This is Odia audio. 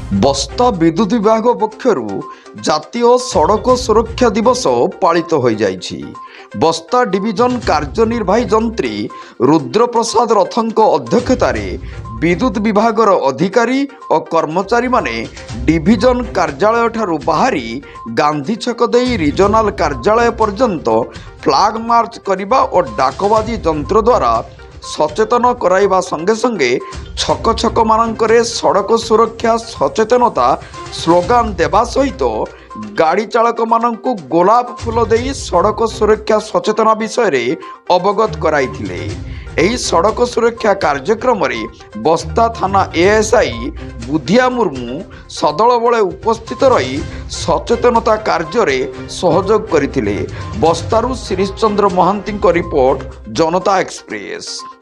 ବସ୍ତା ବିଦ୍ୟୁତ୍ ବିଭାଗ ପକ୍ଷରୁ ଜାତୀୟ ସଡ଼କ ସୁରକ୍ଷା ଦିବସ ପାଳିତ ହୋଇଯାଇଛି। ବସ୍ତା ଡିଭିଜନ କାର୍ଯ୍ୟନିର୍ବାହୀ ଯନ୍ତ୍ରୀ ରୁଦ୍ରପ୍ରସାଦ ରଥଙ୍କ ଅଧ୍ୟକ୍ଷତାରେ ବିଦ୍ୟୁତ୍ ବିଭାଗର ଅଧିକାରୀ ଓ କର୍ମଚାରୀମାନେ ଡିଭିଜନ କାର୍ଯ୍ୟାଳୟଠାରୁ ବାହାରି ଗାନ୍ଧୀ ଛକ ଦେଇ ରିଜନାଲ କାର୍ଯ୍ୟାଳୟ ପର୍ଯ୍ୟନ୍ତ ଫ୍ଲାଗ ମାର୍ଚ୍ଚ କରିବା ଓ ଡାକବାଜି ଯନ୍ତ୍ର ଦ୍ୱାରା ସଚେତନ କରାଇବା ସଙ୍ଗେ ସଙ୍ଗେ ଛକ ଛକମାନଙ୍କରେ ସଡ଼କ ସୁରକ୍ଷା ସଚେତନତା ସ୍ଲୋଗାନ ଦେବା ସହିତ ଗାଡ଼ି ଚାଳକମାନଙ୍କୁ ଗୋଲାପ ଫୁଲ ଦେଇ ସଡ଼କ ସୁରକ୍ଷା ସଚେତନ ବିଷୟରେ ଅବଗତ କରାଇଥିଲେ। ଏହି ସଡ଼କ ସୁରକ୍ଷା କାର୍ଯ୍ୟକ୍ରମରେ ବସ୍ତା ଥାନା ଏଏସ୍ଆଇ ବୁଧିଆ ମୁର୍ମୁ ସଦଳବଳେ ଉପସ୍ଥିତ ରହି ସଚେତନତା କାର୍ଯ୍ୟରେ ସହଯୋଗ କରିଥିଲେ। ବସ୍ତାରୁ ଶିରିଷ ଚନ୍ଦ୍ର ମହାନ୍ତିଙ୍କ ରିପୋର୍ଟ, ଜନତା ଏକ୍ସପ୍ରେସ୍।